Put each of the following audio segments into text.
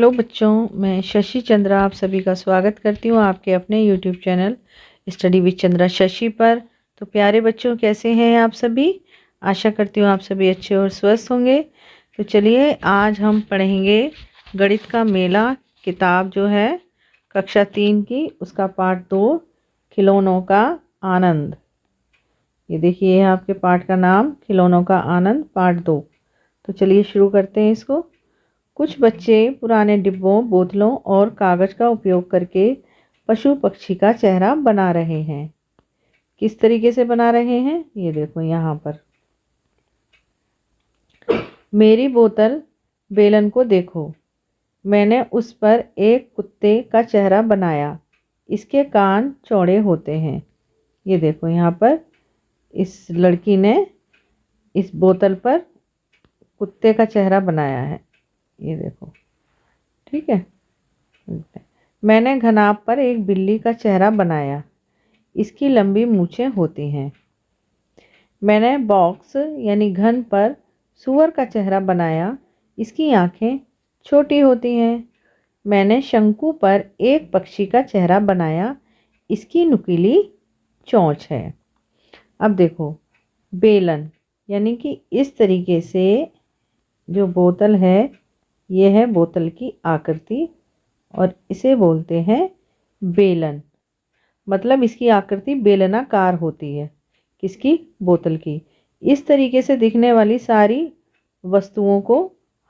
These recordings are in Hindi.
हेलो बच्चों, मैं शशि चंद्रा आप सभी का स्वागत करती हूँ आपके अपने YouTube channel study with Chandra Shashi पर। तो प्यारे बच्चों, कैसे हैं आप सभी? आशा करती हूँ आप सभी अच्छे और स्वस्थ होंगे। तो चलिए आज हम पढ़ेंगे गणित का मेला, किताब जो है कक्षा 3 की, उसका पाठ 2 खिलौनों का आनंद। ये देखिए है आपके पाठ का नाम, खिलौनों का आनंद पाठ 2। तो चलिए शुरू करते हैं इसको। कुछ बच्चे पुराने डिब्बों, बोतलों और कागज का उपयोग करके पशु पक्षी का चेहरा बना रहे हैं। किस तरीके से बना रहे हैं ये देखो यहाँ पर। मेरी बोतल बेलन को देखो, मैंने उस पर एक कुत्ते का चेहरा बनाया, इसके कान चौड़े होते हैं। ये देखो यहाँ पर इस लड़की ने इस बोतल पर कुत्ते का चेहरा बनाया है, ये देखो। ठीक है। मैंने घनाभ पर एक बिल्ली का चेहरा बनाया, इसकी लंबी मूछें होती हैं। मैंने बॉक्स यानी घन पर सूअर का चेहरा बनाया, इसकी आंखें छोटी होती हैं। मैंने शंकु पर एक पक्षी का चेहरा बनाया, इसकी नुकीली चोंच है। अब देखो बेलन, यानी कि इस तरीके से जो बोतल है, ये है बोतल की आकृति और इसे बोलते हैं बेलन। मतलब इसकी आकृति बेलनाकार होती है। किसकी? बोतल की। इस तरीके से दिखने वाली सारी वस्तुओं को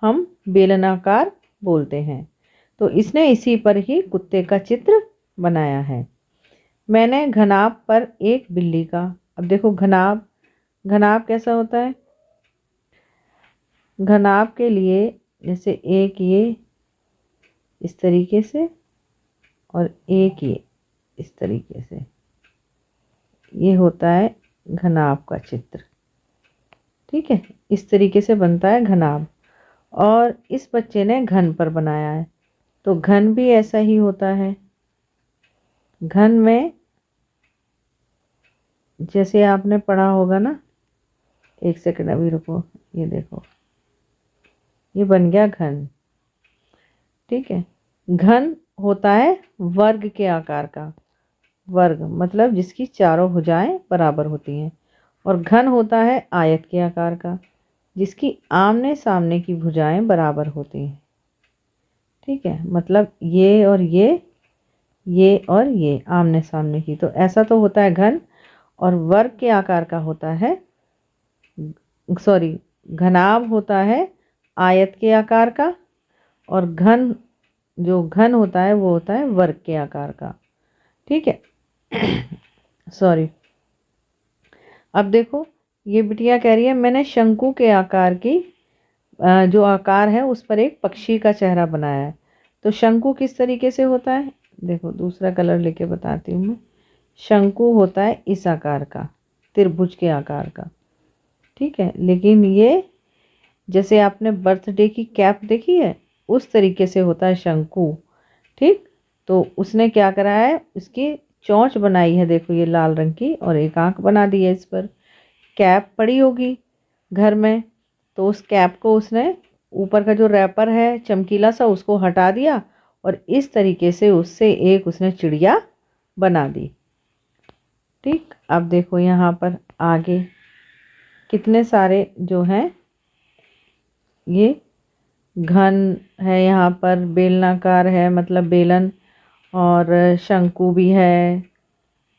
हम बेलनाकार बोलते हैं। तो इसने इसी पर ही कुत्ते का चित्र बनाया है। मैंने घनाभ पर एक बिल्ली का, अब देखो घनाभ, घनाभ कैसा होता है? घनाभ के लिए जैसे एक ये इस तरीके से और एक ये इस तरीके से, ये होता है घनाभ का चित्र। ठीक है, इस तरीके से बनता है घनाभ। और इस बच्चे ने घन पर बनाया है, तो घन भी ऐसा ही होता है। घन में जैसे आपने पढ़ा होगा ना, एक सेकंड अभी रुको, ये देखो ये बन गया घन। ठीक है। घन होता है वर्ग के आकार का, वर्ग मतलब जिसकी चारों भुजाएं बराबर होती हैं। और घन होता है आयत के आकार का, जिसकी आमने सामने की भुजाएं बराबर होती हैं। ठीक है, मतलब ये और ये और ये आमने सामने की, तो ऐसा तो होता है घन। और वर्ग के आकार का होता है, सॉरी, घनाभ होता है आयत के आकार का, और घन जो घन होता है वो होता है वर्ग के आकार का। ठीक है। सॉरी। अब देखो ये बिटिया कह रही है मैंने शंकु के आकार की जो आकार है उस पर एक पक्षी का चेहरा बनाया है। तो शंकु किस तरीके से होता है? देखो दूसरा कलर लेके बताती हूँ मैं। शंकु होता है इस आकार का, त्रिभुज के आकार का। ठीक है, लेकिन ये जैसे आपने बर्थडे की कैप देखी है उस तरीके से होता है शंकु। ठीक, तो उसने क्या करा है, उसकी चोंच बनाई है, देखो ये लाल रंग की, और एक आंख बना दी है इस पर। कैप पड़ी होगी घर में, तो उस कैप को उसने ऊपर का जो रैपर है चमकीला सा उसको हटा दिया और इस तरीके से उससे एक उसने चिड़िया बना दी। ठीक, अब देखो यहाँ पर आगे कितने सारे जो हैं, ये घन है, यहाँ पर बेलनाकार है मतलब बेलन, और शंकु भी है,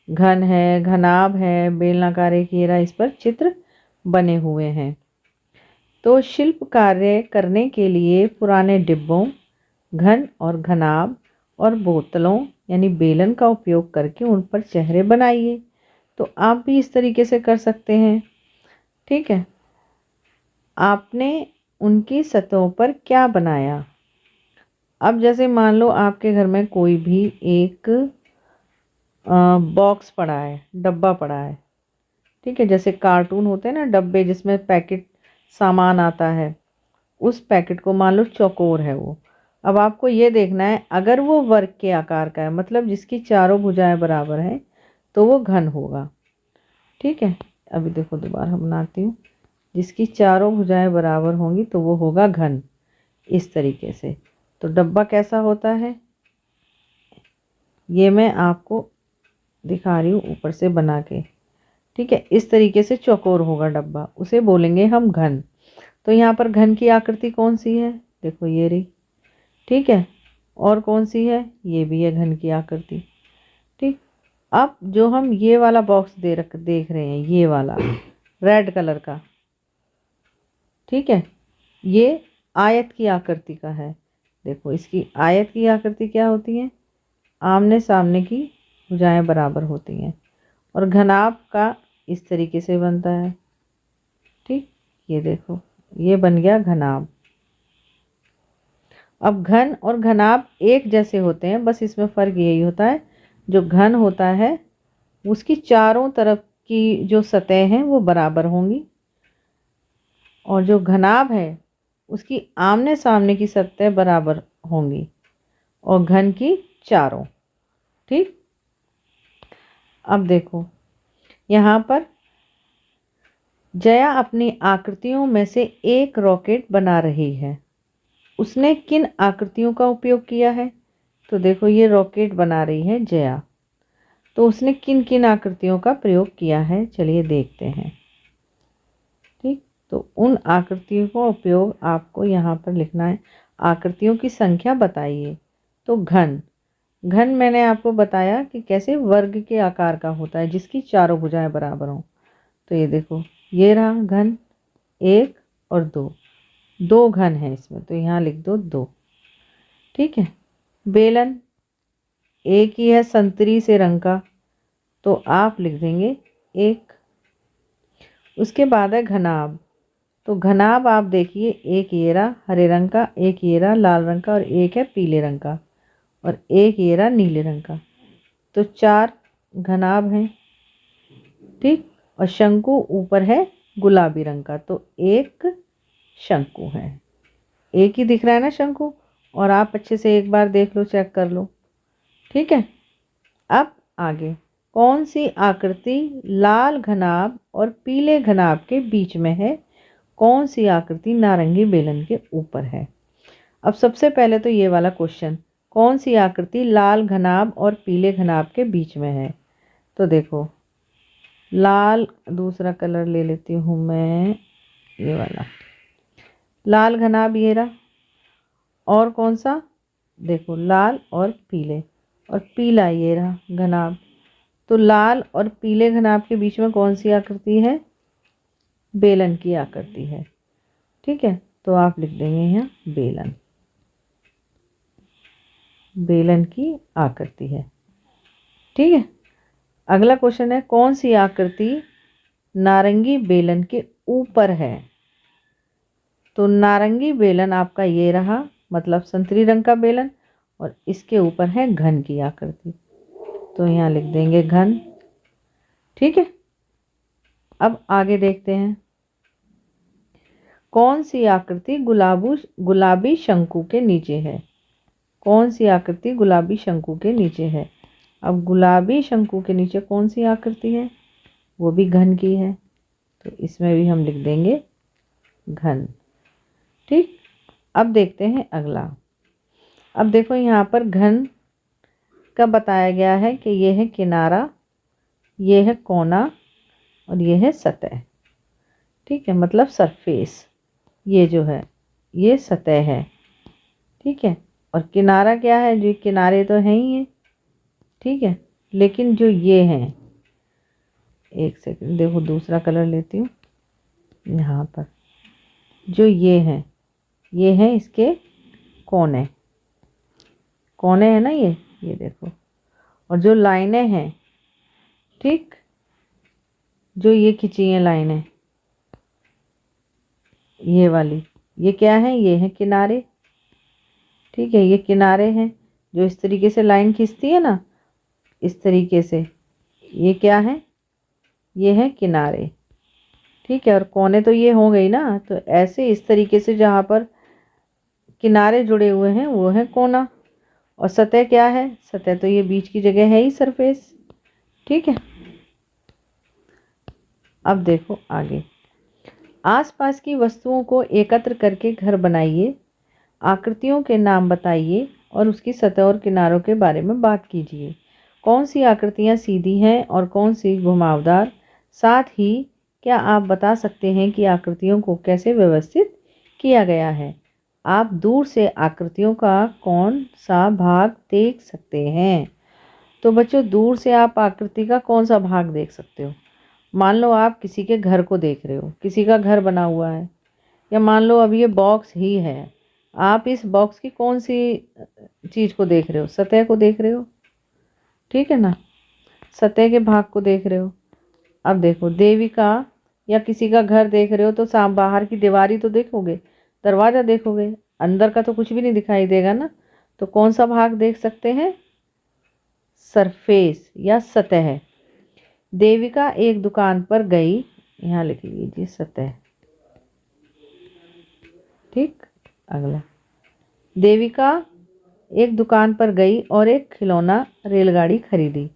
घन है, घनाभ है, बेलनाकार एक घेरा, इस पर चित्र बने हुए हैं। तो शिल्प कार्य करने के लिए पुराने डिब्बों, घन और घनाभ और बोतलों यानी बेलन का उपयोग करके उन पर चेहरे बनाइए। तो आप भी इस तरीके से कर सकते हैं। ठीक है, आपने उनकी सतहों पर क्या बनाया? अब जैसे मान लो आपके घर में कोई भी एक बॉक्स पड़ा है, डब्बा पड़ा है। ठीक है, जैसे कार्टून होते हैं ना डब्बे जिसमें पैकेट सामान आता है, उस पैकेट को मान लो चौकोर है वो। अब आपको ये देखना है अगर वो वर्ग के आकार का है, मतलब जिसकी चारों भुजाएं बराबर हैं, तो वो घन होगा। ठीक है, अभी देखो दोबारा बनाती हूँ। जिसकी चारों भुजाएं बराबर होंगी तो वो होगा घन, इस तरीके से। तो डब्बा कैसा होता है, ये मैं आपको दिखा रही हूँ ऊपर से बना के। ठीक है, इस तरीके से चौकोर होगा डब्बा, उसे बोलेंगे हम घन। तो यहाँ पर घन की आकृति कौन सी है, देखो ये रही। ठीक है, और कौन सी है, ये भी है घन की आकृति। ठीक, अब जो हम ये वाला बॉक्स देख रहे हैं, ये वाला रेड कलर का, ठीक है, ये आयत की आकृति का है। देखो इसकी आयत की आकृति क्या होती है, आमने सामने की भुजाएं बराबर होती हैं, और घनाभ का इस तरीके से बनता है। ठीक, ये देखो ये बन गया घनाभ। अब घन और घनाभ एक जैसे होते हैं, बस इसमें फ़र्क यही होता है, जो घन होता है उसकी चारों तरफ की जो सतह हैं वो बराबर होंगी, और जो घनाभ है उसकी आमने सामने की सतह बराबर होंगी, और घन की चारों। ठीक, अब देखो यहाँ पर जया अपनी आकृतियों में से एक रॉकेट बना रही है। उसने किन आकृतियों का उपयोग किया है, तो देखो ये रॉकेट बना रही है जया, तो उसने किन किन आकृतियों का प्रयोग किया है, चलिए देखते हैं। ठीक, तो उन आकृतियों का उपयोग आपको यहाँ पर लिखना है। आकृतियों की संख्या बताइए। तो घन, घन मैंने आपको बताया कि कैसे वर्ग के आकार का होता है, जिसकी चारों भुजाएं बराबर हों। तो ये देखो ये रहा घन, 1 और 2 घन है इसमें, तो यहाँ लिख दो 2। ठीक है, बेलन एक ही है संतरी से रंग का, तो आप लिख देंगे 1। उसके बाद है घनाभ, तो घनाभ आप देखिए, एक ये रहा हरे रंग का, एक ये रहा लाल रंग का, और एक है पीले रंग का, और एक ये रहा नीले रंग का, तो 4 घनाभ हैं। ठीक, और शंकु ऊपर है गुलाबी रंग का, तो 1 शंकु है। एक ही दिख रहा है ना शंकु, और आप अच्छे से एक बार देख लो, चेक कर लो। ठीक है, अब आगे कौन सी आकृति लाल घनाभ और पीले घनाभ के बीच में है, कौन सी आकृति नारंगी बेलन के ऊपर है। अब सबसे पहले तो ये वाला क्वेश्चन, कौन सी आकृति लाल घनाभ और पीले घनाभ के बीच में है। तो देखो लाल, दूसरा कलर ले लेती हूँ मैं, ये वाला लाल घनाभ ये रहा, और कौन सा, देखो लाल और पीले, और पीला ये रहा घनाभ। तो लाल और पीले घनाभ के बीच में कौन सी आकृति है, बेलन की आकृति है। ठीक है, तो आप लिख देंगे यहाँ बेलन, बेलन की आकृति है। ठीक है, अगला क्वेश्चन है कौन सी आकृति नारंगी बेलन के ऊपर है। तो नारंगी बेलन आपका ये रहा, मतलब संतरी रंग का बेलन, और इसके ऊपर है घन की आकृति, तो यहाँ लिख देंगे घन। ठीक है, अब आगे देखते हैं कौन सी आकृति गुलाबी शंकु के नीचे है। कौन सी आकृति गुलाबी शंकु के नीचे है। अब गुलाबी शंकु के नीचे कौन सी आकृति है, वो भी घन की है, तो इसमें भी हम लिख देंगे घन। ठीक, अब देखते हैं अगला। अब देखो यहाँ पर घन का बताया गया है कि ये है किनारा, ये है कोना, और ये है सतह। ठीक है, मतलब सरफेस, ये जो है ये सतह है। ठीक है, और किनारा क्या है, जो किनारे तो हैं ही हैं। ठीक है, लेकिन जो ये हैं, एक सेकंड देखो दूसरा कलर लेती हूँ, यहाँ पर जो ये हैं इसके कोने, कोने हैं ना ये देखो, और जो लाइनें हैं, ठीक, जो ये खिंची हैं लाइनें, ये वाली, ये क्या है, ये है किनारे। ठीक है, ये किनारे हैं, जो इस तरीके से लाइन खींचती है ना, इस तरीके से, ये क्या है, ये है किनारे। ठीक है, और कोने तो ये हो गई ना, तो ऐसे इस तरीके से जहाँ पर किनारे जुड़े हुए हैं वो है कोना, और सतह क्या है, सतह तो ये बीच की जगह है ही, सरफेस। ठीक है, अब देखो आगे, आसपास की वस्तुओं को एकत्र करके घर बनाइए। आकृतियों के नाम बताइए और उसकी सतह और किनारों के बारे में बात कीजिए। कौन सी आकृतियाँ सीधी हैं और कौन सी घुमावदार? साथ ही क्या आप बता सकते हैं कि आकृतियों को कैसे व्यवस्थित किया गया है? आप दूर से आकृतियों का कौन सा भाग देख सकते हैं? तो बच्चों, दूर से आप आकृति का कौन सा भाग देख सकते हो? मान लो आप किसी के घर को देख रहे हो, किसी का घर बना हुआ है, या मान लो अब ये बॉक्स ही है, आप इस बॉक्स की कौन सी चीज़ को देख रहे हो? सतह को देख रहे हो, ठीक है ना, सतह के भाग को देख रहे हो। अब देखो, देवी का या किसी का घर देख रहे हो तो साम बाहर की दीवार ही तो देखोगे, दरवाज़ा देखोगे, अंदर का तो कुछ भी नहीं दिखाई देगा ना। तो कौन सा भाग देख सकते हैं? सरफेस या सतह। देविका एक दुकान पर गई, यहाँ लिख लीजिए सतह, ठीक। अगला, देविका एक दुकान पर गई और एक खिलौना रेलगाड़ी खरीदी।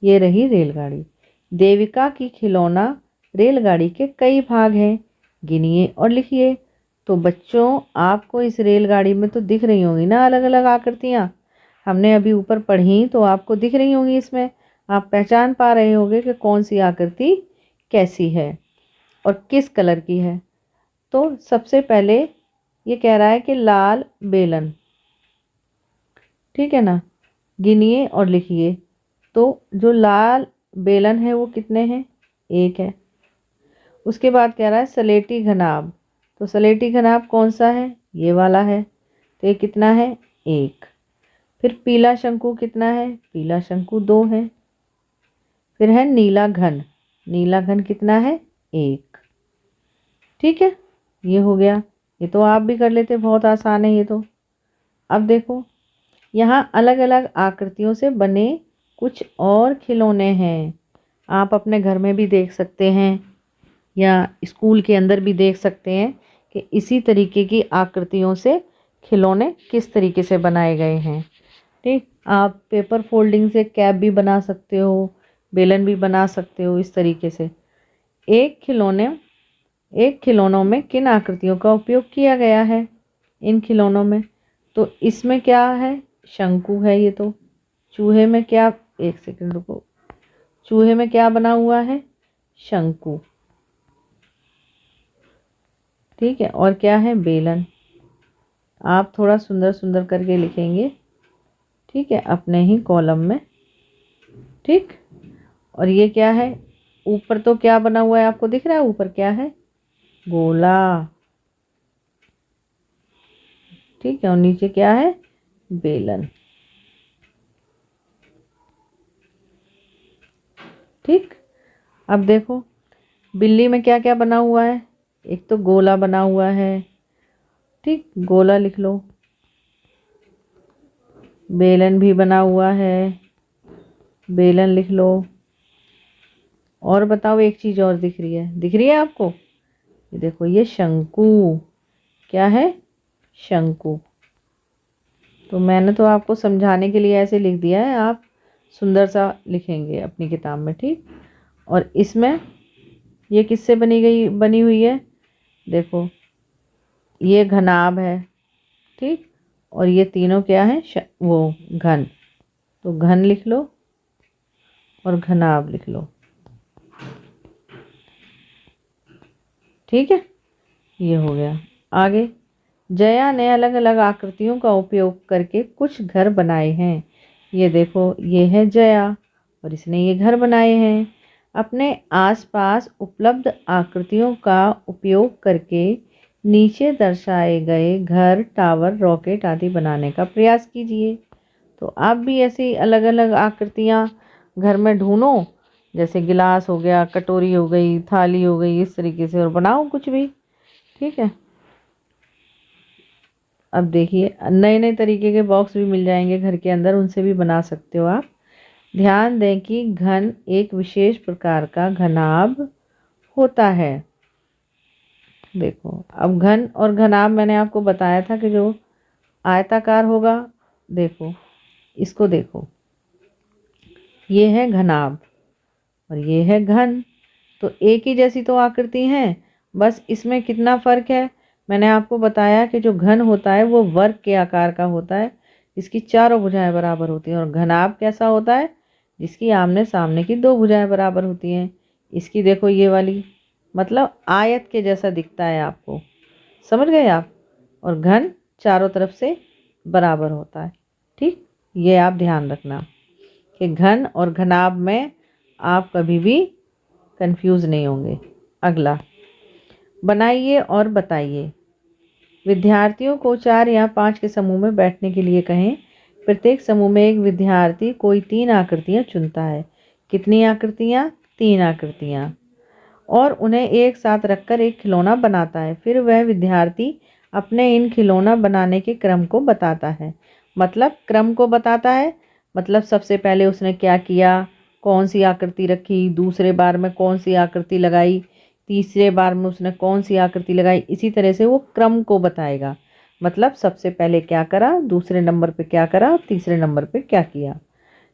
ये रही रेलगाड़ी। देविका की खिलौना रेलगाड़ी के कई भाग हैं, गिनिए और लिखिए। तो बच्चों, आपको इस रेलगाड़ी में तो दिख रही होंगी ना अलग अलग आकृतियाँ, हमने अभी ऊपर पढ़ी तो आपको दिख रही होंगी। इसमें आप पहचान पा रहे होंगे कि कौन सी आकृति कैसी है और किस कलर की है। तो सबसे पहले ये कह रहा है कि लाल बेलन, ठीक है ना, गिनिए और लिखिए। तो जो लाल बेलन है वो कितने हैं? एक है। उसके बाद कह रहा है सलेटी घनाभ, तो सलेटी घनाभ कौन सा है? ये वाला है, तो ये कितना है? एक। फिर पीला शंकु कितना है? पीला शंकु दो है। फिर है नीला घन, नीला घन कितना है? एक। ठीक है, ये हो गया। ये तो आप भी कर लेते, बहुत आसान है ये तो। अब देखो, यहाँ अलग अलग आकृतियों से बने कुछ और खिलौने हैं। आप अपने घर में भी देख सकते हैं या स्कूल के अंदर भी देख सकते हैं कि इसी तरीके की आकृतियों से खिलौने किस तरीके से बनाए गए हैं। ठीक, आप पेपर फोल्डिंग से कैप भी बना सकते हो, बेलन भी बना सकते हो इस तरीके से। एक खिलौनों में किन आकृतियों का उपयोग किया गया है? इन खिलौनों में तो इसमें क्या है? शंकु है ये तो। चूहे में क्या, एक सेकंड रुको, चूहे में क्या बना हुआ है? शंकु, ठीक है। और क्या है? बेलन। आप थोड़ा सुंदर सुंदर करके लिखेंगे, ठीक है, अपने ही कॉलम में, ठीक। और ये क्या है? ऊपर तो क्या बना हुआ है आपको दिख रहा है? ऊपर क्या है? गोला, ठीक है। और नीचे क्या है? बेलन, ठीक। अब देखो, बिल्ली में क्या क्या बना हुआ है? एक तो गोला बना हुआ है, ठीक, गोला लिख लो। बेलन भी बना हुआ है, बेलन लिख लो। और बताओ, एक चीज और दिख रही है आपको? ये देखो, ये शंकु, क्या है? शंकु। तो मैंने तो आपको समझाने के लिए ऐसे लिख दिया है, आप सुंदर सा लिखेंगे अपनी किताब में, ठीक। और इसमें ये किससे बनी हुई है? देखो, ये घनाभ है, ठीक। और ये तीनों क्या है? वो घन, तो घन लिख लो और घनाभ लिख लो, ठीक है। ये हो गया। आगे, जया ने अलग अलग आकृतियों का उपयोग करके कुछ घर बनाए हैं। ये देखो, ये है जया और इसने ये घर बनाए हैं। अपने आसपास उपलब्ध आकृतियों का उपयोग करके नीचे दर्शाए गए घर, टावर, रॉकेट आदि बनाने का प्रयास कीजिए। तो आप भी ऐसी अलग अलग आकृतियाँ घर में ढूंढो, जैसे गिलास हो गया, कटोरी हो गई, थाली हो गई, इस तरीके से, और बनाओ कुछ भी, ठीक है। अब देखिए, नए नए तरीके के बॉक्स भी मिल जाएंगे घर के अंदर, उनसे भी बना सकते हो आप। ध्यान दें कि घन एक विशेष प्रकार का घनाभ होता है। देखो, अब घन और घनाभ मैंने आपको बताया था कि जो आयताकार होगा, देखो इसको, देखो ये है घनाभ और ये है घन। तो एक ही जैसी तो आकृति हैं, बस इसमें कितना फर्क है? मैंने आपको बताया कि जो घन होता है वो वर्ग के आकार का होता है, इसकी चारों भुजाएं बराबर होती हैं। और घनाभ कैसा होता है? जिसकी आमने सामने की दो भुजाएं बराबर होती हैं। इसकी देखो ये वाली, मतलब आयत के जैसा दिखता है आपको, समझ गए आप? और घन चारों तरफ से बराबर होता है। ठीक, ये आप ध्यान रखना कि घन और घनाभ में आप कभी भी कंफ्यूज नहीं होंगे। अगला, बनाइए और बताइए। विद्यार्थियों को 4 या 5 के समूह में बैठने के लिए कहें। प्रत्येक समूह में एक विद्यार्थी कोई 3 आकृतियां चुनता है। कितनी आकृतियां? 3 आकृतियां। और उन्हें एक साथ रखकर एक खिलौना बनाता है। फिर वह विद्यार्थी अपने इन खिलौना बनाने के क्रम को बताता है। मतलब क्रम को बताता है, मतलब सबसे पहले उसने क्या किया, कौन सी आकृति रखी, दूसरे बार में कौन सी आकृति लगाई, तीसरे बार में उसने कौन सी आकृति लगाई। इसी तरह से वो क्रम को बताएगा। मतलब सबसे पहले क्या करा, दूसरे नंबर पे क्या करा, तीसरे नंबर पे क्या किया।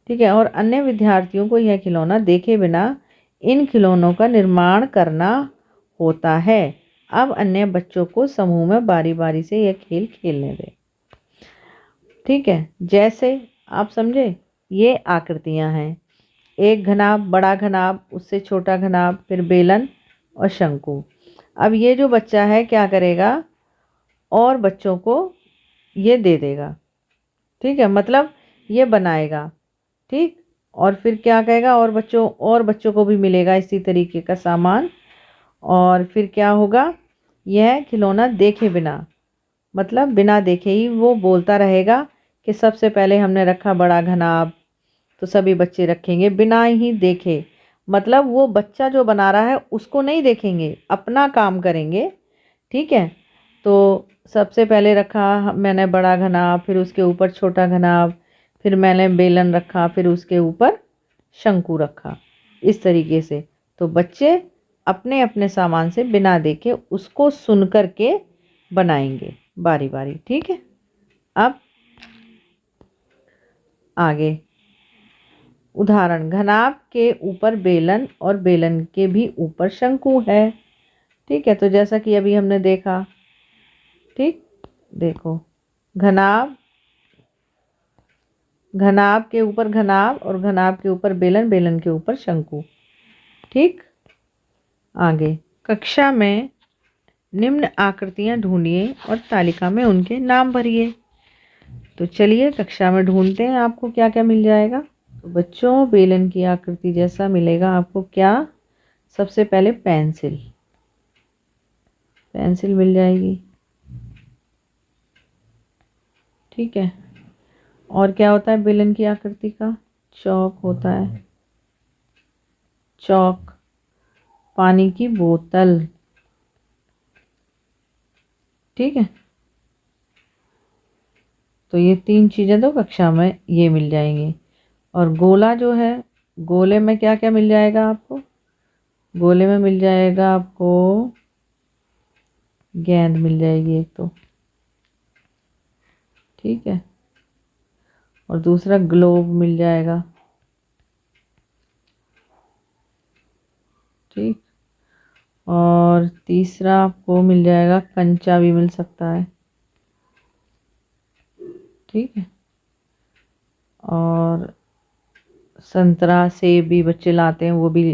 ठीक है। और अन्य विद्यार्थियों को यह खिलौना देखे बिना इन खिलौनों का निर्माण करना होता है। अब अन्य बच्चों को समूह में बारी बारी से यह खेल खेलने दें। ठीक है, जैसे आप समझे, ये आकृतियां हैं। एक घनाभ, बड़ा घनाभ, उससे छोटा घनाभ, फिर बेलन और शंकु। अब ये जो बच्चा है क्या करेगा, और बच्चों को ये दे देगा। ठीक है, मतलब ये बनाएगा। ठीक, और फिर क्या कहेगा, और बच्चों को भी मिलेगा इसी तरीके का सामान। और फिर क्या होगा, यह खिलौना देखे बिना, मतलब बिना देखे ही वो बोलता रहेगा कि सबसे पहले हमने रखा बड़ा घनाभ, तो सभी बच्चे रखेंगे बिना ही देखे। मतलब वो बच्चा जो बना रहा है उसको नहीं देखेंगे, अपना काम करेंगे। ठीक है, तो सबसे पहले रखा मैंने बड़ा घनाभ, फिर उसके ऊपर छोटा घनाभ, फिर मैंने बेलन रखा, फिर उसके ऊपर शंकु रखा। इस तरीके से तो बच्चे अपने अपने सामान से बिना देखे उसको सुन कर के बनाएंगे बारी बारी। ठीक है, अब आगे उदाहरण, घनाभ के ऊपर बेलन और बेलन के भी ऊपर शंकु है। ठीक है, तो जैसा कि अभी हमने देखा। ठीक, देखो घनाभ, घनाभ के ऊपर घनाभ और घनाभ के ऊपर बेलन, बेलन के ऊपर शंकु। ठीक, आगे कक्षा में निम्न आकृतियां ढूंढिए और तालिका में उनके नाम भरिए। तो चलिए कक्षा में ढूंढते हैं आपको क्या क्या मिल जाएगा। तो बच्चों, बेलन की आकृति जैसा मिलेगा आपको क्या, सबसे पहले पेंसिल, पेंसिल मिल जाएगी। ठीक है, और क्या होता है बेलन की आकृति का, चौक होता है, चौक। पानी की बोतल। ठीक है, तो ये 3 चीज़ें तो कक्षा में ये मिल जाएंगी। और गोला जो है, गोले में क्या क्या मिल जाएगा आपको, गोले में मिल जाएगा आपको गेंद मिल जाएगी एक तो। ठीक है, और दूसरा ग्लोब मिल जाएगा। ठीक, और तीसरा आपको मिल जाएगा कंचा भी मिल सकता है। ठीक है, और संतरा सेब भी बच्चे लाते हैं, वो भी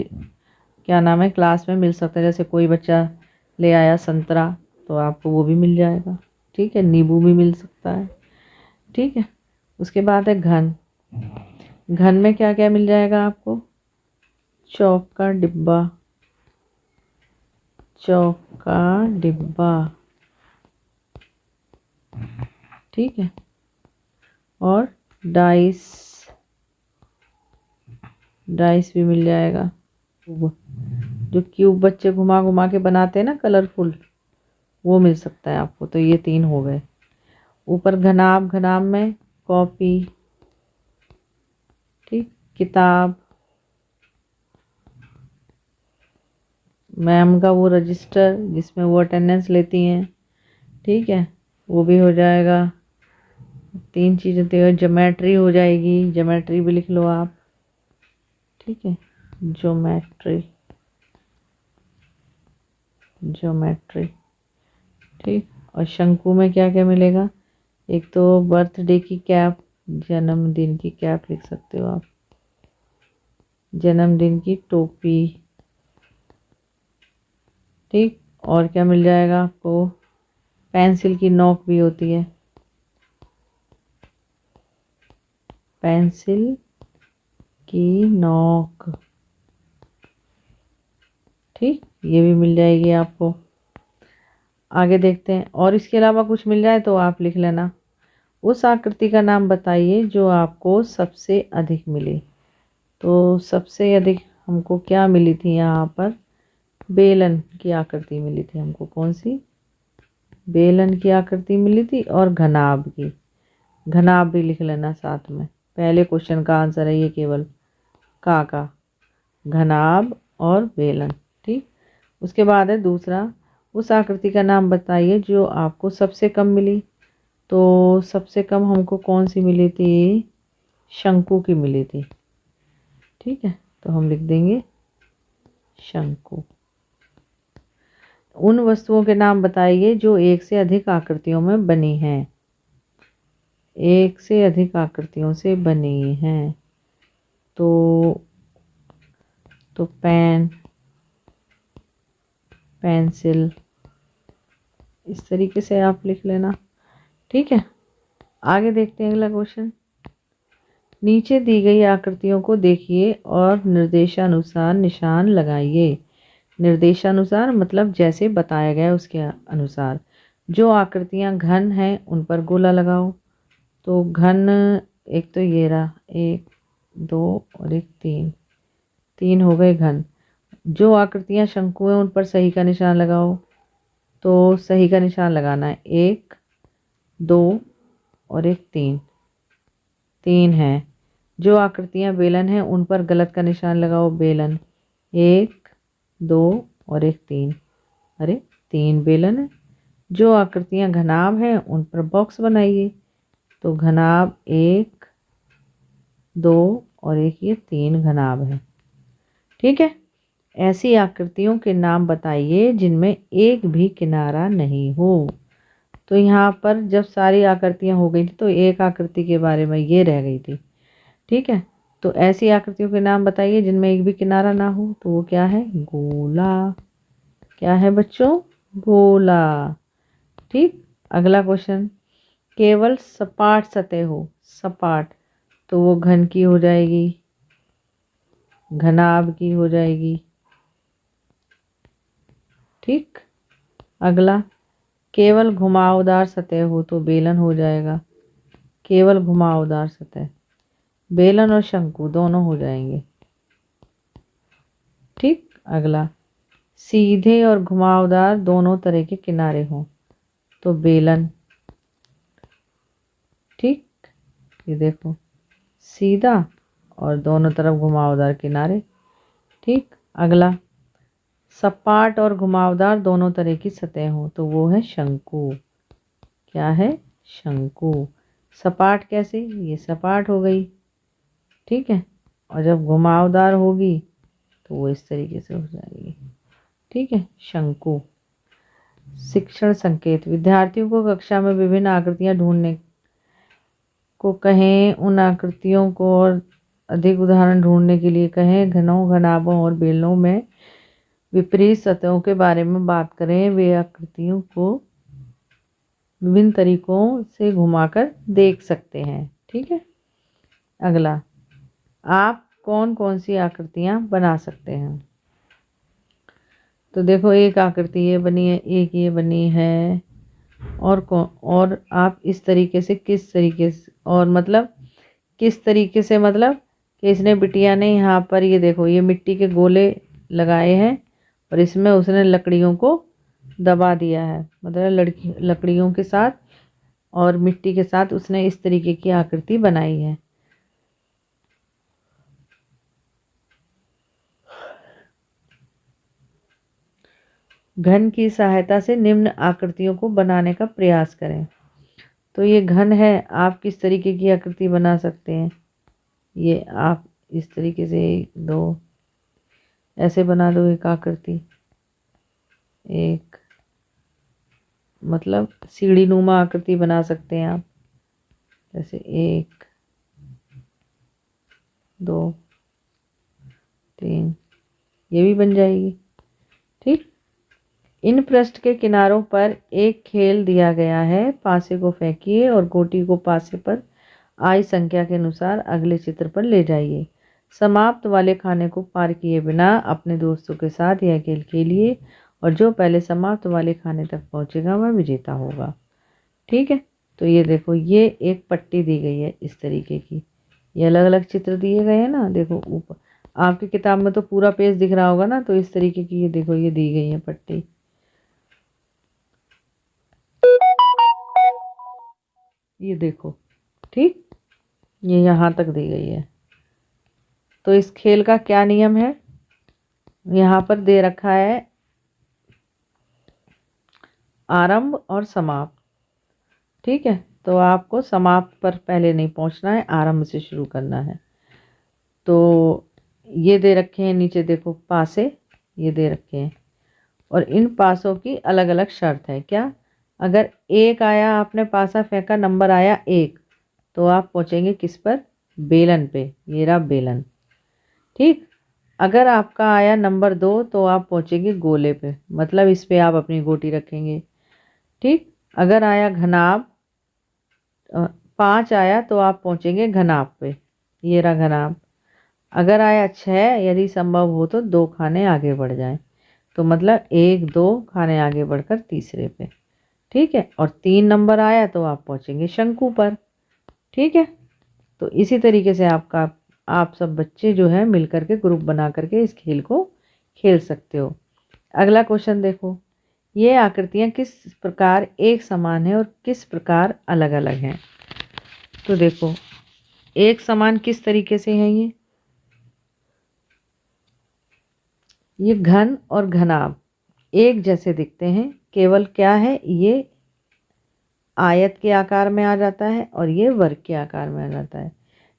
क्या नाम है क्लास में मिल सकता है। जैसे कोई बच्चा ले आया संतरा तो आपको वो भी मिल जाएगा। ठीक है, नींबू भी मिल सकता है। ठीक है, उसके बाद है घन। घन में क्या क्या मिल जाएगा आपको, चौक का डिब्बा, चौक का डिब्बा। ठीक है, और डाइस, डाइस भी मिल जाएगा। जो क्यूब बच्चे घुमा घुमा के बनाते हैं ना कलरफुल, वो मिल सकता है आपको। तो ये 3 हो गए। ऊपर घनाभ, घनाभ में कॉपी, ठीक, किताब, मैम का वो रजिस्टर जिसमें वो अटेंडेंस लेती हैं। ठीक है, वो भी हो जाएगा। 3 चीज़ें तो ज्योमेट्री हो जाएगी, ज्योमेट्री भी लिख लो आप। ठीक है, ज्योमेट्री, ज्योमेट्री। ठीक। और शंकु में क्या क्या मिलेगा? एक तो बर्थडे की कैप, जन्मदिन की कैप लिख सकते हो आप, जन्मदिन की टोपी, ठीक। और क्या मिल जाएगा आपको? पेंसिल की नोक भी होती है, पेंसिल की नोक, ठीक, ये भी मिल जाएगी आपको। आगे देखते हैं, और इसके अलावा कुछ मिल जाए तो आप लिख लेना। उस आकृति का नाम बताइए जो आपको सबसे अधिक मिली। तो सबसे अधिक हमको क्या मिली थी यहाँ पर? बेलन की आकृति मिली थी हमको। कौन सी? बेलन की आकृति मिली थी, और घनाभ की। घनाभ भी लिख लेना साथ में, पहले क्वेश्चन का आंसर है ये केवल का घनाभ और बेलन, ठीक। उसके बाद है दूसरा, उस आकृति का नाम बताइए जो आपको सबसे कम मिली। तो सबसे कम हमको कौन सी मिली थी? शंकु की मिली थी, ठीक है, तो हम लिख देंगे शंकु। उन वस्तुओं के नाम बताइए जो एक से अधिक आकृतियों में बनी हैं। एक से अधिक आकृतियों से बनी हैं, तो पेन, पेंसिल, इस तरीके से आप लिख लेना, ठीक है। आगे देखते हैं अगला क्वेश्चन। नीचे दी गई आकृतियों को देखिए और निर्देशानुसार निशान लगाइए। निर्देशानुसार मतलब जैसे बताया गया उसके अनुसार। जो आकृतियां घन हैं उन पर गोला लगाओ। तो घन, एक तो ये रहा, 1 2 और एक 3, 3 हो गए घन। जो आकृतियां शंकु हैं उन पर सही का निशान लगाओ। तो सही का निशान लगाना है, 1 2 और एक 3, 3 है। जो आकृतियां बेलन हैं उन पर गलत का निशान लगाओ। बेलन, 1 2 और एक 3, अरे 3 बेलन है। जो आकृतियां घनाभ हैं उन पर बॉक्स बनाइए। तो घनाभ 1 2 और एक ये 3 घनाभ है, ठीक है। ऐसी आकृतियों के नाम बताइए जिनमें एक भी किनारा नहीं हो। तो यहाँ पर जब सारी आकृतियाँ हो गई थी तो एक आकृति के बारे में ये रह गई थी, ठीक है। तो ऐसी आकृतियों के नाम बताइए जिनमें एक भी किनारा ना हो। तो वो क्या है? गोला। क्या है बच्चों? गोला, ठीक। अगला क्वेश्चन, केवल सपाट सतह हो। सपाट, तो वो घन की हो जाएगी, घनाभ की हो जाएगी, ठीक। अगला, केवल घुमावदार सतह हो तो बेलन हो जाएगा। केवल घुमावदार सतह, बेलन और शंकु दोनों हो जाएंगे, ठीक। अगला, सीधे और घुमावदार दोनों तरह के किनारे हों तो बेलन, ठीक। ये देखो, सीधा और दोनों तरफ घुमावदार किनारे, ठीक। अगला, सपाट और घुमावदार दोनों तरह की सतह हो तो वो है शंकु। क्या है? शंकु। सपाट कैसे? ये सपाट हो गई, ठीक है। और जब घुमावदार होगी तो वो इस तरीके से हो जाएगी, ठीक है, शंकु। शिक्षण संकेत, विद्यार्थियों को कक्षा में विभिन्न आकृतियां ढूंढने को कहें। उन आकृतियों को और अधिक उदाहरण ढूंढने के लिए कहें। घनों, घनाभों और बेलनों में विपरीत सतहों के बारे में बात करें। वे आकृतियों को विभिन्न तरीकों से घुमाकर देख सकते हैं, ठीक है। अगला, आप कौन कौन सी आकृतियां बना सकते हैं? तो देखो, एक आकृति ये बनी है, एक ये बनी है, और कौन, और आप इस तरीके से, किस तरीके से, और मतलब किस तरीके से, मतलब कि इसने बिटिया ने यहाँ पर ये देखो ये मिट्टी के गोले लगाए हैं और इसमें उसने लकड़ियों को दबा दिया है, मतलब लकड़ियों के साथ और मिट्टी के साथ उसने इस तरीके की आकृति बनाई है। घन की सहायता से निम्न आकृतियों को बनाने का प्रयास करें। तो ये घन है, आप किस तरीके की आकृति बना सकते हैं? ये आप इस तरीके से 1 2 ऐसे बना दो एक आकृति, 1 मतलब सीढ़ी नुमा आकृति बना सकते हैं आप, जैसे 1 2 3, ये भी बन जाएगी। ठीक, इन पृष्ठ के किनारों पर एक खेल दिया गया है। पासे को फेंकिए और गोटी को पासे पर आई संख्या के अनुसार अगले चित्र पर ले जाइए। समाप्त वाले खाने को पार किए बिना अपने दोस्तों के साथ यह खेल खेलिए और जो पहले समाप्त वाले खाने तक पहुंचेगा वह विजेता होगा। ठीक है, तो ये देखो, ये एक पट्टी दी गई है इस तरीके की, ये अलग अलग चित्र दिए गए हैं ना। देखो ऊपर आपकी किताब में तो पूरा पेज दिख रहा होगा ना, तो इस तरीके की ये देखो, ये दी गई है पट्टी। ये देखो, ठीक, ये यहाँ तक दी गई है। तो इस खेल का क्या नियम है, यहाँ पर दे रखा है आरंभ और समाप्त। ठीक है, तो आपको समाप्त पर पहले नहीं पहुँचना है, आरंभ से शुरू करना है। तो ये दे रखे हैं नीचे, देखो पासे ये दे रखे हैं और इन पासों की अलग अलग शर्त है। क्या, अगर 1 आया, आपने पासा फेंका, नंबर आया 1, तो आप पहुँचेंगे किस पर, बेलन पे, ये रहा बेलन। ठीक, अगर आपका आया नंबर 2 तो आप पहुँचेंगे गोले पे, मतलब इस पे आप अपनी गोटी रखेंगे। ठीक, अगर आया घनाभ, 5 आया तो आप पहुँचेंगे घनाभ पे, ये रहा घनाभ। अगर आया 6, यदि संभव हो तो 2 खाने आगे बढ़ जाएं, तो मतलब 1 2 खाने आगे बढ़कर तीसरे पे। ठीक है, और 3 नंबर आया तो आप पहुँचेंगे शंकु पर। ठीक है, तो इसी तरीके से आप सब बच्चे जो है मिल करके ग्रुप बना करके इस खेल को खेल सकते हो। अगला क्वेश्चन देखो, ये आकृतियाँ किस प्रकार एक समान है और किस प्रकार अलग अलग हैं। तो देखो, एक समान किस तरीके से है, ये घन और घनाभ एक जैसे दिखते हैं, केवल क्या है, ये आयत के आकार में आ जाता है और ये वर्ग के आकार में आ जाता है।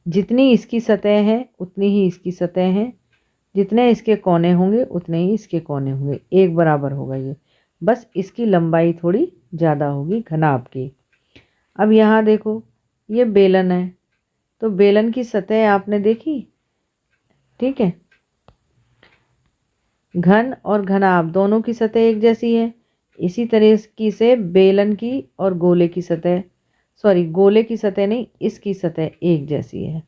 जितनी इसकी सतह है उतनी ही इसकी सतह है, जितने इसके कोने होंगे उतने ही इसके कोने होंगे, एक बराबर होगा ये, बस इसकी लंबाई थोड़ी ज़्यादा होगी घनाभ की। अब यहाँ देखो, ये बेलन है, तो बेलन की सतह आपने देखी। ठीक है, घन और घनाभ दोनों की सतह एक जैसी है, इसी तरह की से बेलन की और गोले की सतह, सॉरी गोले की सतह नहीं, इसकी सतह एक जैसी है।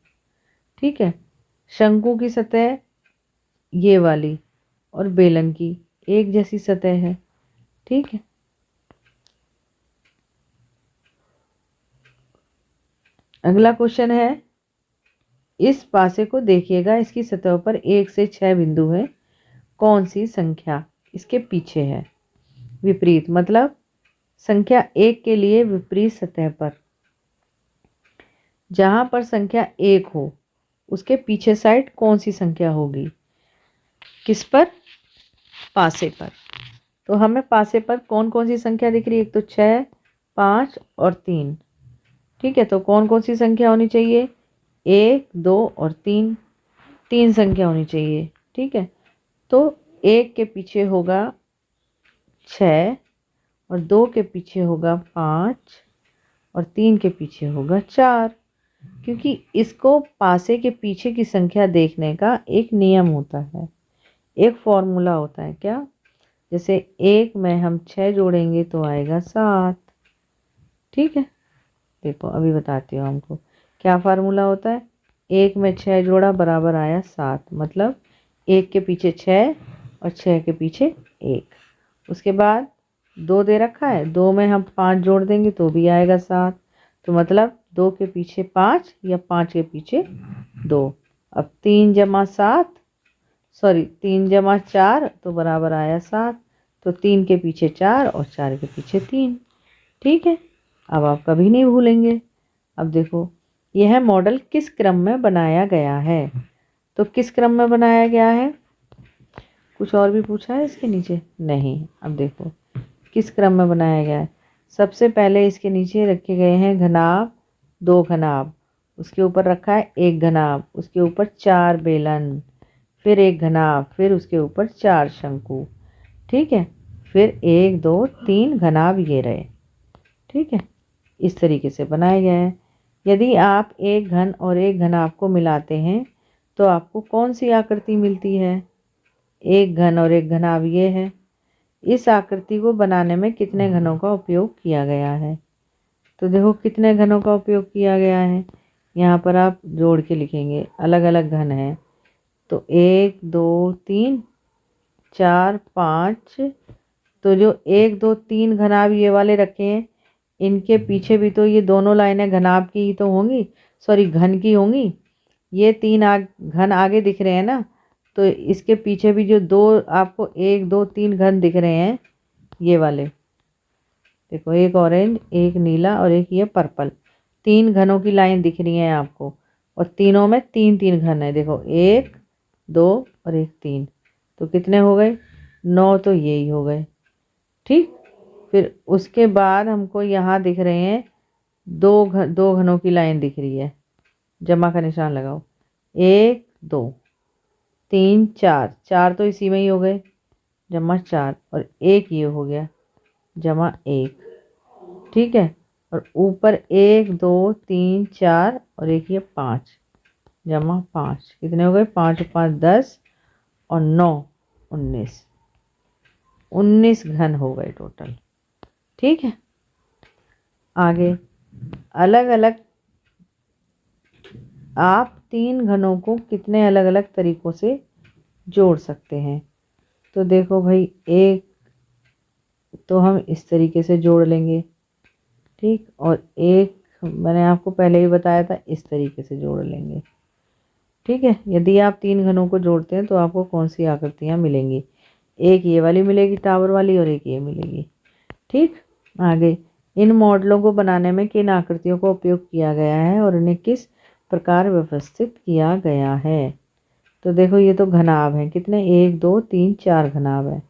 ठीक है, शंकु की सतह ये वाली और बेलन की एक जैसी सतह है। ठीक है, अगला क्वेश्चन है, इस पासे को देखिएगा, इसकी सतह पर 1 से 6 बिंदु है, कौन सी संख्या इसके पीछे है। विपरीत मतलब संख्या 1 के लिए विपरीत सतह पर, जहां पर संख्या 1 हो उसके पीछे साइड कौन सी संख्या होगी, किस पर, पासे पर। तो हमें पासे पर कौन कौन सी संख्या दिख रही है, एक तो 6 5 और 3। ठीक है, तो कौन कौन सी संख्या होनी चाहिए, 1 2 और 3, 3 संख्या होनी चाहिए। ठीक है, तो 1 के पीछे होगा 6 और 2 के पीछे होगा 5 और 3 के पीछे होगा 4, क्योंकि इसको पासे के पीछे की संख्या देखने का एक नियम होता है, एक फॉर्मूला होता है। क्या, जैसे 1 में हम 6 जोड़ेंगे तो आएगा 7। ठीक है, देखो अभी बताती हूँ हमको क्या फार्मूला होता है। 1 में 6 जोड़ा बराबर आया 7, मतलब 1 के पीछे 6 और 6 के पीछे 1। उसके बाद 2 दे रखा है, 2 में हम 5 जोड़ देंगे तो भी आएगा 7, तो मतलब 2 के पीछे 5 या 5 के पीछे 2। अब 3 जमा 7, सॉरी 3 जमा 4 तो बराबर आया 7, तो 3 के पीछे 4 और 4 के पीछे 3। ठीक है, अब आप कभी नहीं भूलेंगे। अब देखो, यह मॉडल किस क्रम में बनाया गया है, तो किस क्रम में बनाया गया है, कुछ और भी पूछा है इसके नीचे, नहीं। अब देखो किस क्रम में बनाया गया है, सबसे पहले इसके नीचे रखे गए हैं घनाभ, 2 घनाभ, उसके ऊपर रखा है 1 घनाभ, उसके ऊपर 4 बेलन, फिर 1 घनाभ, फिर उसके ऊपर 4 शंकु। ठीक है, फिर 1 2 3 घनाभ ये रहे। ठीक है, इस तरीके से बनाया गया है। यदि आप एक घन और एक घनाभ को मिलाते हैं तो आपको कौन सी आकृति मिलती है? एक घन और एक घनाभ ये है। इस आकृति को बनाने में कितने घनों का उपयोग किया गया है? तो देखो कितने घनों का उपयोग किया गया है। यहाँ पर आप जोड़ के लिखेंगे, अलग अलग घन हैं। तो 1 2 3 4 5। तो जो 1 2 3 घनाभ ये वाले रखे हैं, इनके पीछे भी तो ये दोनों लाइनें घनाभ की ही तो होंगी, सॉरी घन की होंगी। ये 3 घन आगे दिख रहे हैं ना, तो इसके पीछे भी जो 2 आपको 1 2 3 घन दिख रहे हैं, ये वाले देखो, एक ऑरेंज, एक नीला और एक ये पर्पल। 3 घनों की लाइन दिख रही है आपको, और तीनों में 3 3 घन है। देखो 1 2 और 1 3, तो कितने हो गए? 9। तो यही हो गए। ठीक, फिर उसके बाद हमको यहाँ दिख रहे हैं 2 घनों की लाइन दिख रही है, जमा का निशान लगाओ। 1 2 3 4, 4 तो इसी में ही हो गए, जमा 4, और एक ये हो गया, जमा 1। ठीक है, और ऊपर 1 2 3 4 और एक ये 5, जमा 5। कितने हो गए? 5 5 10 और 9 19। 19 घन हो गए टोटल। ठीक है, आगे अलग अलग आप 3 घनों को कितने अलग अलग तरीकों से जोड़ सकते हैं? तो देखो भाई, एक तो हम इस तरीके से जोड़ लेंगे। ठीक, और एक मैंने आपको पहले ही बताया था, इस तरीके से जोड़ लेंगे। ठीक है, यदि आप 3 घनों को जोड़ते हैं तो आपको कौन सी आकृतियाँ मिलेंगी? एक ये वाली मिलेगी टावर वाली, और एक ये मिलेगी। ठीक, आगे इन मॉडलों को बनाने में किन आकृतियों का उपयोग किया गया है और उन्हें किस प्रकार व्यवस्थित किया गया है? तो देखो, ये तो घनाभ हैं। कितने? 1 2 3 4 घनाभ है।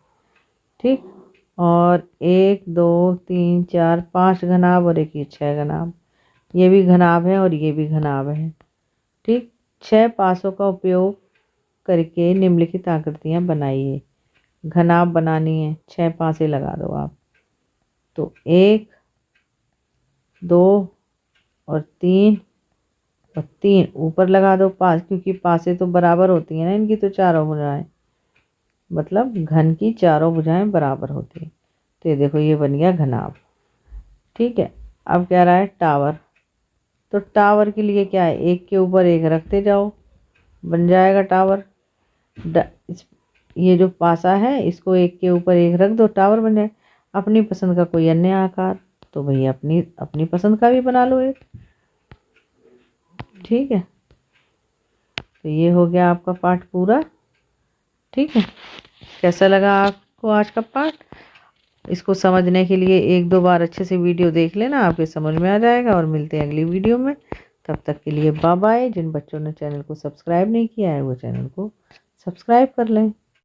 ठीक, और 1 2 3 4 5 घनाभ, और एक ये 6 घनाभ। ये भी घनाभ है और ये भी घनाभ है। ठीक, 6 पासों का उपयोग करके निम्नलिखित आकृतियाँ बनाइए। घनाभ बनानी है, 6 पासे लगा दो आप। तो 1 2 और 3 और 3 ऊपर लगा दो पास, क्योंकि पासे तो बराबर होती हैं ना इनकी, तो चारों भुजाएं, मतलब घन की चारों भुजाएं बराबर होती हैं। तो ये देखो, ये बन गया घनाभ। ठीक है, अब क्या रहा है? टावर। तो टावर के लिए क्या है? एक के ऊपर एक रखते जाओ, बन जाएगा टावर। ये जो पासा है, इसको एक के ऊपर एक रख दो, टावर बन जाए। अपनी पसंद का कोई अन्य आकार, तो भैया अपनी अपनी पसंद का भी बना लो एक। ठीक है, तो ये हो गया आपका पाठ पूरा। ठीक है, कैसा लगा आपको आज का पाठ? इसको समझने के लिए 1 2 बार अच्छे से वीडियो देख लेना, आपके समझ में आ जाएगा। और मिलते हैं अगली वीडियो में, तब तक के लिए बाय बाय। जिन बच्चों ने चैनल को सब्सक्राइब नहीं किया है वो चैनल को सब्सक्राइब कर लें।